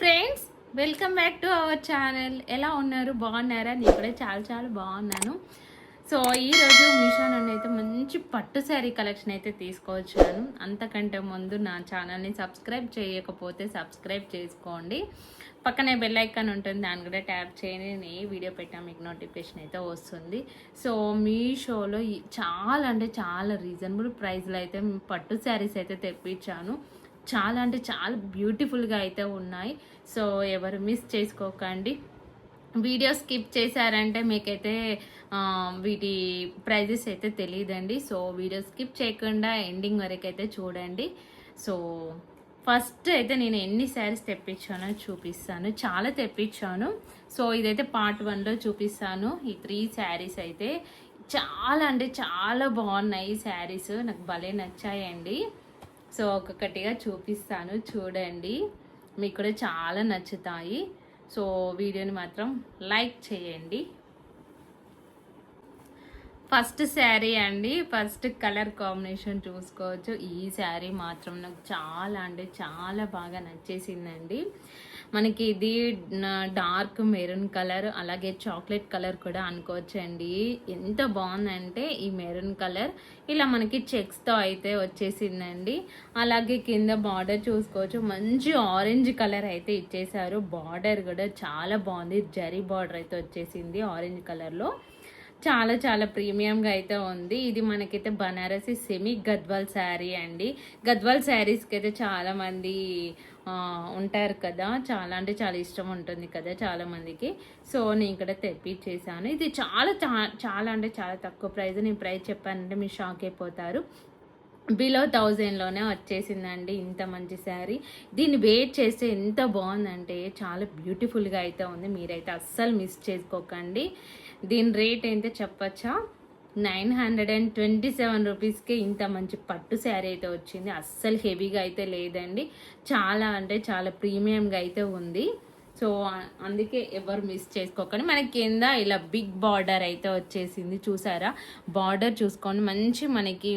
Friends, welcome back to our channel. ఎలా ఉన్నారు? బాగున్నారా? నేను కూడా చాలా బాగున్నాను. సో ఈరోజు మీషో నుండి అయితే మంచి పట్టు శారీ కలెక్షన్ అయితే తీసుకొచ్చాను. అంతకంటే ముందు నా ఛానల్ని సబ్స్క్రైబ్ చేయకపోతే సబ్స్క్రైబ్ చేసుకోండి. పక్కనే బెల్ ఐకాన్ ఉంటుంది, దాన్ని కూడా ట్యాప్ చేయండి. నేను ఏ వీడియో పెట్టా మీకు నోటిఫికేషన్ అయితే వస్తుంది. సో మీషోలో చాలా అంటే చాలా రీజనబుల్ ప్రైస్లో అయితే పట్టు శారీస్ అయితే తెప్పించాను. చాలా అంటే చాలా బ్యూటిఫుల్గా అయితే ఉన్నాయి. సో ఎవరు మిస్ చేసుకోకండి. వీడియో స్కిప్ చేశారంటే మీకైతే వీటి ప్రైజెస్ అయితే తెలియదండి. సో వీడియో స్కిప్ చేయకుండా ఎండింగ్ వరకు అయితే చూడండి. సో ఫస్ట్ అయితే నేను ఎన్ని శారీస్ తెప్పించానో చూపిస్తాను. చాలా తెప్పించాను. సో ఇదైతే పార్ట్ 1లో చూపిస్తాను. ఈ 3 శారీస్ అయితే చాలా అంటే చాలా బాగున్నాయి. ఈ శారీస్ నాకు భలే నచ్చాయండి. సో ఒక్కొక్కటిగా చూపిస్తాను, చూడండి. మీకు కూడా చాలా నచ్చుతాయి. సో వీడియోని మాత్రం లైక్ చేయండి. ఫస్ట్ శారీ అండి, ఫస్ట్ కలర్ కాంబినేషన్ చూసుకోవచ్చు. ఈ శారీ మాత్రం నాకు చాలా అంటే చాలా బాగా నచ్చేసిందండి. మనకి ఇది డార్క్ మెరూన్ కలర్, అలాగే చాక్లెట్ కలర్ కూడా అనుకోవచ్చండి. ఎంత బాగుందంటే ఈ మెరూన్ కలర్ ఇలా మనకి చెక్స్తో అయితే వచ్చేసిందండి. అలాగే కింద బార్డర్ చూసుకోవచ్చు, మంచి ఆరెంజ్ కలర్ అయితే ఇచ్చేసారు. బార్డర్ కూడా చాలా బాగుంది, జరీ బార్డర్ అయితే వచ్చేసింది ఆరెంజ్ కలర్లో. చాలా చాలా ప్రీమియంగా అయితే ఉంది. ఇది మనకైతే బనారసి సెమీ గద్వాల్ శారీ అండి. గద్వాల్ శారీస్కి అయితే చాలామంది ఉంటారు కదా, చాలా అంటే చాలా ఇష్టం ఉంటుంది కదా చాలామందికి. సో నేను ఇక్కడ తెప్పించేసాను. ఇది చాలా అంటే చాలా తక్కువ ప్రైస్. నేను ప్రైస్ చెప్పానంటే మీరు షాక్ అయిపోతారు. బిలో 1000లోనే వచ్చేసిందండి ఇంత మంచి శారీ. దీన్ని వెయిట్ చేస్తే ఎంత బాగుందంటే చాలా బ్యూటిఫుల్గా అయితే ఉంది. మీరైతే అస్సలు మిస్ చేసుకోకండి. దీని రేట్ అయితే చెప్పచ్చా, 927 రూపీస్కే ఇంత మంచి పట్టు శారీ అయితే వచ్చింది. అస్సలు హెవీగా అయితే లేదండి, చాలా అంటే చాలా ప్రీమియంగా అయితే ఉంది. సో అందుకే ఎవరు మిస్ చేసుకోకండి. మనకి కింద ఇలా బిగ్ బార్డర్ అయితే వచ్చేసింది, చూసారా? బార్డర్ చూసుకోండి, మంచి మనకి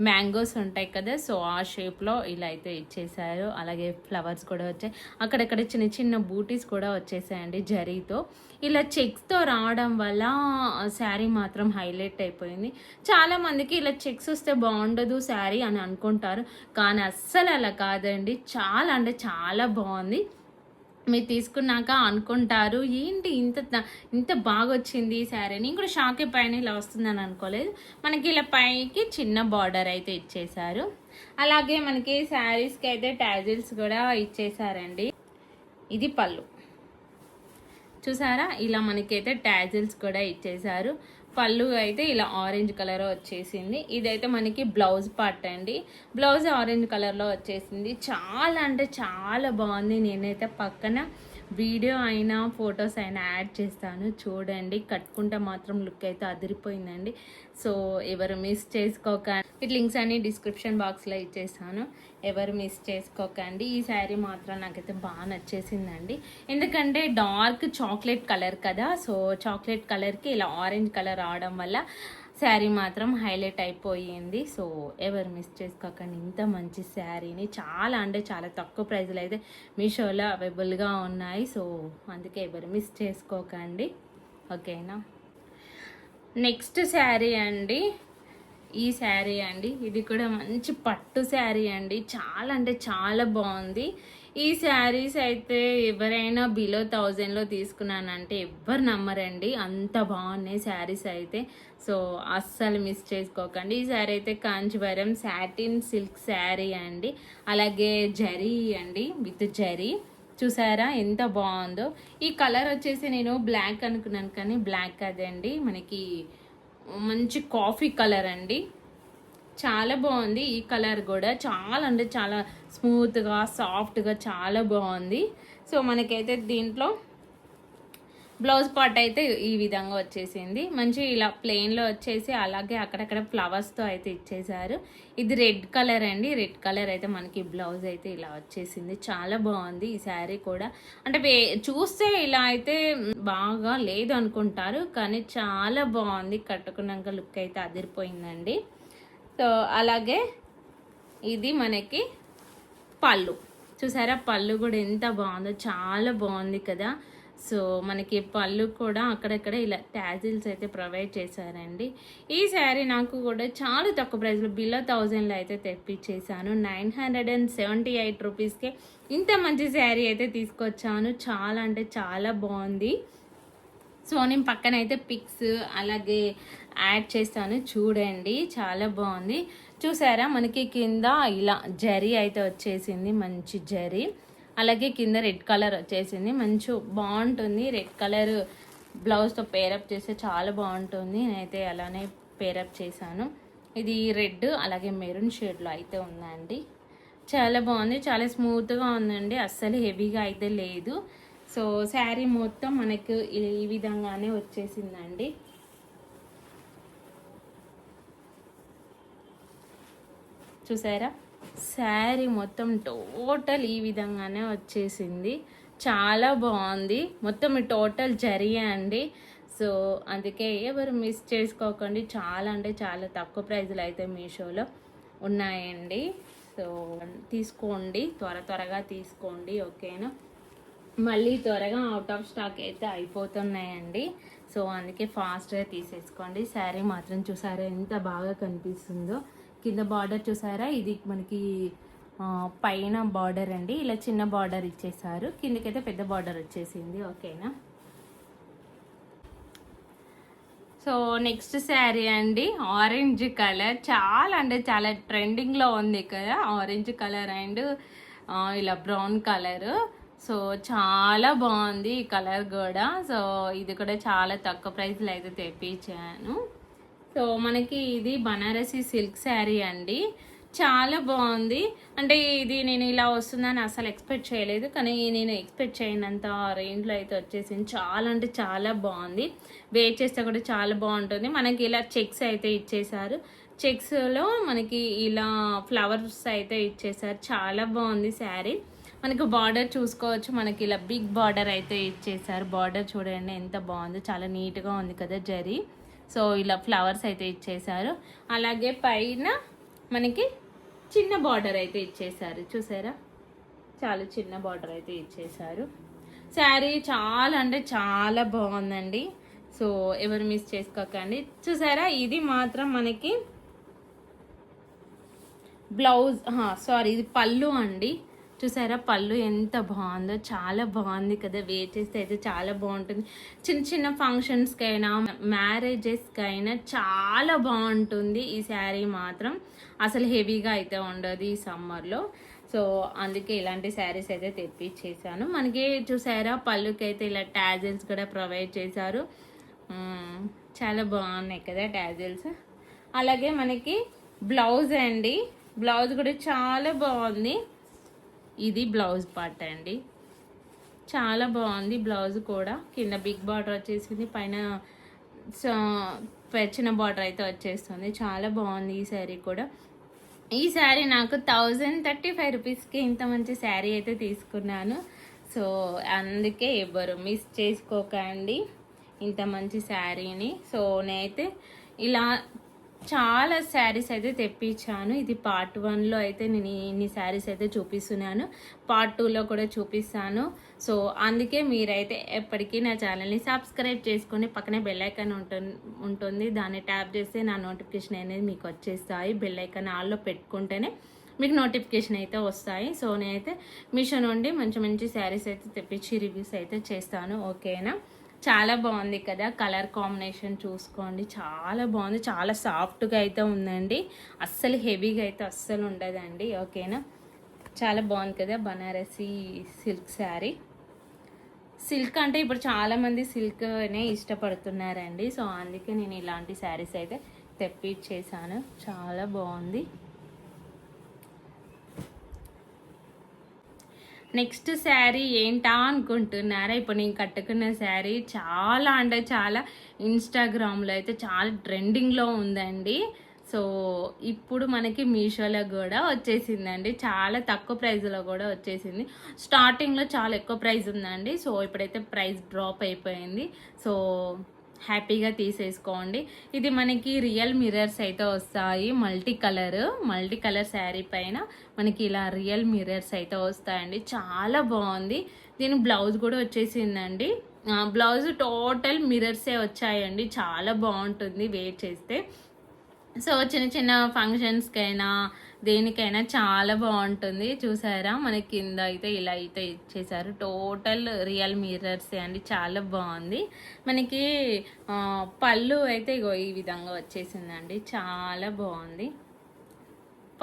మ్యాంగోస్ ఉంటాయి కదా, సో ఆ షేప్లో ఇలా అయితే ఇచ్చేసారు. అలాగే ఫ్లవర్స్ కూడా వచ్చాయి, అక్కడక్కడ చిన్న చిన్న బూటీస్ కూడా వచ్చేసాయండి జరీతో. ఇలా చెక్స్తో రావడం వల్ల శారీ మాత్రం హైలైట్ అయిపోయింది. చాలామందికి ఇలా చెక్స్ వస్తే బాగుండదు శారీ అని అనుకుంటారు, కానీ అస్సలు అలా కాదండి. చాలా అంటే చాలా బాగుంది. మీరు తీసుకున్నాక అనుకుంటారు, ఏంటి ఇంత బాగా వచ్చింది ఈ శారీ. నేను కూడా షాక్ అయిపోయాను, ఇలా వస్తుందని అనుకోలేదు. మనకి ఇలా పైకి చిన్న బార్డర్ అయితే ఇచ్చేసారు. అలాగే మనకి శారీస్కి అయితే టాజిల్స్ కూడా ఇచ్చేసారండి. ఇది పళ్ళు, చూసారా? ఇలా మనకైతే టాజిల్స్ కూడా ఇచ్చేసారు. పళ్ళు అయితే ఇలా ఆరెంజ్ కలర్ వచ్చేసింది. ఇదైతే మనకి బ్లౌజ్ పార్ట్ అండి. బ్లౌజ్ ఆరెంజ్ కలర్లో వచ్చేసింది. చాలా అంటే చాలా బాగుంది. నేనైతే పక్కన వీడియో అయినా ఫొటోస్ అయినా యాడ్ చేస్తాను, చూడండి. కట్టుకుంటే మాత్రం లుక్ అయితే అదిరిపోయిందండి. సో ఎవరు మిస్ చేసుకోకండి. వీటి లింక్స్ అన్ని డిస్క్రిప్షన్ బాక్స్లో ఇచ్చేస్తాను, ఎవరు మిస్ చేసుకోకండి. ఈ శారీ మాత్రం నాకైతే బాగా నచ్చేసిందండి. ఎందుకంటే డార్క్ చాక్లెట్ కలర్ కదా, సో చాక్లెట్ కలర్కి ఇలా ఆరెంజ్ కలర్ రావడం వల్ల శారీ మాత్రం హైలైట్ అయిపోయింది. సో ఎవరు మిస్ చేసుకోకండి ఇంత మంచి శారీని. చాలా అంటే చాలా తక్కువ ప్రైస్లో అయితే మీషోలో అవైలబుల్గా ఉన్నాయి. సో అందుకే ఎవరు మిస్ చేసుకోకండి, ఓకేనా? నెక్స్ట్ శారీ అండి, ఈ శారీ అండి. ఇది కూడా మంచి పట్టు శారీ అండి. చాలా అంటే చాలా బాగుంది. ఈ శారీస్ అయితే ఎవరైనా బిలో 1000లో తీసుకున్నానంటే ఎవ్వరు నమ్మరండి, అంత బాగున్నాయి శారీస్ అయితే. సో అస్సలు మిస్ చేసుకోకండి. ఈ శారీ అయితే కాంచీవరం సాటిన్ సిల్క్ శారీ అండి. అలాగే జరీ అండి, విత్ జరీ. చూసారా ఎంత బాగుందో. ఈ కలర్ వచ్చేసి నేను బ్లాక్ అనుకున్నాను, కానీ బ్లాక్ అదండి, మనకి మంచి కాఫీ కలర్ అండి. చాలా బాగుంది ఈ కలర్ కూడా. చాలా అంటే చాలా స్మూత్గా సాఫ్ట్గా చాలా బాగుంది. సో మనకైతే దీంట్లో బ్లౌజ్ పార్ట్ అయితే ఈ విధంగా వచ్చేసింది. మంచి ఇలా ప్లెయిన్లో వచ్చేసి అలాగే అక్కడక్కడ ఫ్లవర్స్తో అయితే ఇచ్చేసారు. ఇది రెడ్ కలర్ అండి. రెడ్ కలర్ అయితే మనకి బ్లౌజ్ అయితే ఇలా వచ్చేసింది. చాలా బాగుంది ఈ శారీ కూడా. అంటే చూస్తే ఇలా అయితే బాగా లేదు అనుకుంటారు, కానీ చాలా బాగుంది. కట్టుకున్నాక లుక్ అయితే అదిరిపోయిందండి. సో అలాగే ఇది మనకి పళ్ళు, చూసారా పళ్ళు కూడా ఎంత బాగుందో, చాలా బాగుంది కదా. సో మనకి పళ్ళు కూడా అక్కడక్కడ ఇలా ట్యాజిల్స్ అయితే ప్రొవైడ్ చేశారండి. ఈ శారీ నాకు కూడా చాలా తక్కువ ప్రైస్లో బిలో 1000లో అయితే తెప్పించేసాను. 978 రూపీస్కే ఇంత మంచి శారీ అయితే తీసుకొచ్చాను. చాలా అంటే చాలా బాగుంది. సో నేను పక్కన అయితే పిక్స్ అలాగే యాడ్ చేస్తాను, చూడండి, చాలా బాగుంది. చూసారా మనకి కింద ఇలా జరీ అయితే వచ్చేసింది, మంచి జరీ. అలాగే కింద రెడ్ కలర్ వచ్చేసింది, మంచి బాగుంటుంది. రెడ్ కలర్ బ్లౌజ్తో పేరప్ చేస్తే చాలా బాగుంటుంది. నేనైతే అలానే పేరప్ చేశాను. ఇది రెడ్ అలాగే మెరూన్ షేడ్లో అయితే ఉందండి. చాలా బాగుంది, చాలా స్మూత్గా ఉందండి, అస్సలు హెవీగా అయితే లేదు. సో శారీ మొత్తం మనకు ఈ విధంగానే వచ్చేసిందండి. చూసారా శారీ మొత్తం టోటల్ ఈ విధంగానే వచ్చేసింది. చాలా బాగుంది. మొత్తం టోటల్ జరిగే అండి. సో అందుకే ఎవరు మిస్ చేసుకోకండి. చాలా అంటే చాలా తక్కువ ప్రైజ్లో అయితే మీషోలో ఉన్నాయండి. సో తీసుకోండి, త్వరగా తీసుకోండి, ఓకేనా. మళ్ళీ త్వరగా అవుట్ ఆఫ్ స్టాక్ అయితే అయిపోతున్నాయండి. సో అందుకే ఫాస్ట్గా తీసేసుకోండి. శారీ మాత్రం చూసారా ఎంత బాగా కనిపిస్తుందో. కింద బార్డర్ చూసారా, ఇది మనకి పైన బార్డర్ అండి, ఇలా చిన్న బార్డర్ ఇచ్చేసారు, కిందకైతే పెద్ద బార్డర్ వచ్చేసింది, ఓకేనా. సో నెక్స్ట్ శారీ అండి, ఆరెంజ్ కలర్. చాలా అంటే చాలా ట్రెండింగ్లో ఉంది కదా ఆరెంజ్ కలర్ అండ్ ఇలా బ్రౌన్ కలర్. సో చాలా బాగుంది ఈ కలర్ కూడా. సో ఇది కూడా చాలా తక్కువ ప్రైస్లో అయితే తెప్పించాను. సో మనకి ఇది బనారసి సిల్క్ శారీ అండి, చాలా బాగుంది. అంటే ఇది నేను ఇలా వస్తుందని అసలు ఎక్స్పెక్ట్ చేయలేదు, కానీ నేను ఎక్స్పెక్ట్ చేయనంత రేంజ్లో అయితే వచ్చేసింది. చాలా అంటే చాలా బాగుంది, వేర్ చేస్తే కూడా చాలా బాగుంటుంది. మనకి ఇలా చెక్స్ అయితే ఇచ్చేసారు, చెక్స్లో మనకి ఇలా ఫ్లవర్స్ అయితే ఇచ్చేసారు. చాలా బాగుంది శారీ. మనకు బార్డర్ చూసుకోవచ్చు, మనకి ఇలా బిగ్ బార్డర్ అయితే ఇచ్చేసారు. బార్డర్ చూడండి ఎంత బాగుంది, చాలా నీట్గా ఉంది కదా జరీ. సో ఇలా ఫ్లవర్స్ అయితే ఇచ్చేసారు. అలాగే పైన మనకి చిన్న బార్డర్ అయితే ఇచ్చేసారు, చూసారా, చాలా చిన్న బార్డర్ అయితే ఇచ్చేసారు. శారీ చాలా అంటే చాలా బాగుందండి. సో ఎవరు మిస్ చేసుకోకండి. చూసారా ఇది మాత్రం మనకి బ్లౌజ్, ఇది పళ్ళు అండి. చూసారా పళ్ళు ఎంత బాగుందో, చాలా బాగుంది కదా. వేర్ చేస్తే అయితే చాలా బాగుంటుంది. చిన్న చిన్న ఫంక్షన్స్కైనా మ్యారేజెస్కైనా చాలా బాగుంటుంది ఈ శారీ మాత్రం. అసలు హెవీగా అయితే ఉండదు ఈ సమ్మర్లో. సో అందుకే ఇలాంటి శారీస్ అయితే తెప్పించేసాను. మనకి చూసారా పళ్ళుకి అయితే ఇలా ట్యాజిల్స్ కూడా ప్రొవైడ్ చేశారు. చాలా బాగున్నాయి కదా ట్యాజిల్స్. అలాగే మనకి బ్లౌజ్ అండి, బ్లౌజ్ కూడా చాలా బాగుంది. ఇది బ్లౌజ్ పార్ట్ అండి, చాలా బాగుంది బ్లౌజ్ కూడా. కింద బిగ్ బార్డర్ వచ్చేసింది, పైన చిన్న బార్డర్ అయితే వచ్చేస్తుంది. చాలా బాగుంది ఈ శారీ కూడా. ఈ శారీ నాకు 1035 రూపీస్కి ఇంత మంచి శారీ అయితే తీసుకున్నాను. సో అందుకే ఎవరు మిస్ చేసుకోకండి ఇంత మంచి శారీని. సో నేనైతే ఇలా చాలా శారీస్ అయితే తెప్పించాను. ఇది పార్ట్ 1లో అయితే నేను ఇన్ని శారీస్ అయితే చూపిస్తున్నాను, పార్ట్ 2లో కూడా చూపిస్తాను. సో అందుకే మీరైతే ఎప్పటికీ నా ఛానల్ని సబ్స్క్రైబ్ చేసుకొని పక్కనే బెల్ ఐకాన్ ఉంటుంది, దాన్ని ట్యాప్ చేస్తే నా నోటిఫికేషన్ అనేది మీకు వచ్చేస్తాయి. బెల్ ఐకాన్ ఆల్లో పెట్టుకుంటేనే మీకు నోటిఫికేషన్ అయితే వస్తాయి. సో నేనైతే మీషో నుండి మంచి మంచి శారీస్ అయితే తెప్పించి రివ్యూస్ అయితే చేస్తాను, ఓకేనా. చాలా బాగుంది కదా, కలర్ కాంబినేషన్ చూసుకోండి, చాలా బాగుంది. చాలా సాఫ్ట్గా అయితే ఉందండి, అస్సలు హెవీగా అయితే అస్సలు ఉండదండి, ఓకేనా. చాలా బాగుంది కదా బనారసి సిల్క్ శారీ. సిల్క్ అంటే ఇప్పుడు చాలామంది సిల్క్నే ఇష్టపడుతున్నారండి. సో అందుకే నేను ఇలాంటి శారీస్ అయితే తెప్పించేసాను. చాలా బాగుంది. నెక్స్ట్ శారీ ఏంటా అనుకుంటున్నారా, ఇప్పుడు నేను కట్టుకున్న శారీ చాలా అంటే చాలా ఇన్స్టాగ్రామ్లో అయితే చాలా ట్రెండింగ్లో ఉందండి. సో ఇప్పుడు మనకి మీషోలో కూడా వచ్చేసిందండి, చాలా తక్కువ ప్రైస్లో కూడా వచ్చేసింది. స్టార్టింగ్లో చాలా ఎక్కువ ప్రైస్ ఉందండి, సో ఇప్పుడైతే ప్రైస్ డ్రాప్ అయిపోయింది. సో హ్యాపీగా తీసేసుకోండి. ఇది మనకి రియల్ మిర్రర్స్ అయితే వస్తాయి, మల్టీ కలర్ శారీ పైన మనకి ఇలా రియల్ మిర్రర్స్ అయితే వస్తాయండి. చాలా బాగుంది. దీని బ్లౌజ్ కూడా వచ్చేసిందండి. బ్లౌజ్ టోటల్ మిర్రర్సే వచ్చాయండి. చాలా బాగుంటుంది వేర్ చేస్తే. సో చిన్న చిన్న ఫంక్షన్స్కైనా దేనికైనా చాలా బాగుంటుంది. చూసారా మనకి కింద అయితే ఇలా అయితే ఇచ్చేసారు. టోటల్ రియల్ మిర్రర్సే అండి. చాలా బాగుంది. మనకి పళ్ళు అయితే ఇగో ఈ విధంగా వచ్చేసిందండి. చాలా బాగుంది.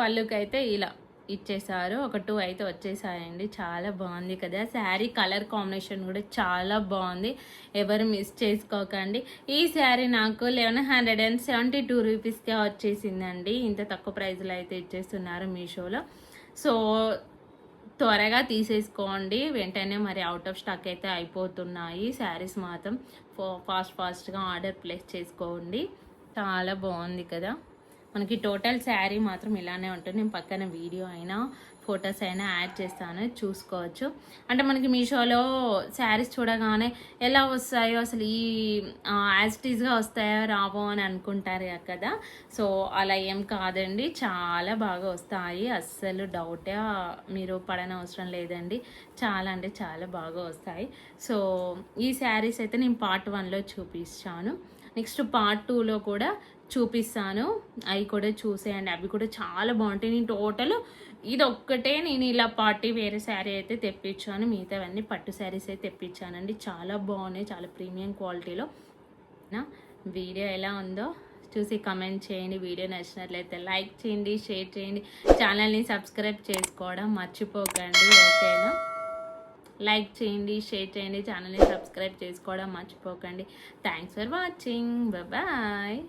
పళ్ళుకైతే ఇలా ఇచ్చేసారు. ఒక 2 అయితే వచ్చేసాయండి. చాలా బాగుంది కదా. శారీ కలర్ కాంబినేషన్ కూడా చాలా బాగుంది. ఎవరు మిస్ చేసుకోకండి. ఈ శారీ నాకు 1172 రూపీస్కే వచ్చేసిందండి. ఇంత తక్కువ ప్రైస్లో అయితే ఇచ్చేస్తున్నారు మీషోలో. సో త్వరగా తీసేసుకోండి. వెంటనే మరి అవుట్ ఆఫ్ స్టాక్ అయితే అయిపోతున్నాయి శారీస్ మాత్రం. ఫాస్ట్గా ఆర్డర్ ప్లేస్ చేసుకోండి. చాలా బాగుంది కదా. మనకి టోటల్ శారీ మాత్రం ఇలానే ఉంటుంది. నేను పక్కన వీడియో అయినా ఫొటోస్ అయినా యాడ్ చేస్తాను, చూసుకోవచ్చు. అంటే మనకి మీషోలో శారీస్ చూడగానే ఎలా వస్తాయో అసలు ఈ యాజ్ ఇట్ ఈస్గా వస్తాయో రావో అని అనుకుంటారు కదా. సో అలా ఏం కాదండి, చాలా బాగా వస్తాయి. అస్సలు డౌటే మీరు పడనవసరం లేదండి. చాలా అంటే చాలా బాగా వస్తాయి. సో ఈ శారీస్ అయితే నేను పార్ట్ 1లో చూపించాను. నెక్స్ట్ పార్ట్ 2లో కూడా చూపిస్తాను. అవి కూడా చూసేయండి. అవి కూడా చాలా బాగుంటాయి. నేను టోటల్ ఇది ఒక్కటే నేను ఇలా పార్టీ వేరే శారీ అయితే తెప్పించాను. మిగతావన్నీ పట్టు శారీస్ అయితే తెప్పించానండి. చాలా బాగున్నాయి, చాలా ప్రీమియం క్వాలిటీలో. నా వీడియో ఎలా ఉందో చూసి కమెంట్ చేయండి. వీడియో నచ్చినట్లయితే లైక్ చేయండి, షేర్ చేయండి. ఛానల్ని సబ్స్క్రైబ్ చేసుకోవడం మర్చిపోకండి, ఓకేనా. లైక్ చేయండి, షేర్ చేయండి, ఛానల్ని సబ్స్క్రైబ్ చేసుకోవడం మర్చిపోకండి. Thanks for watching. బాయ్.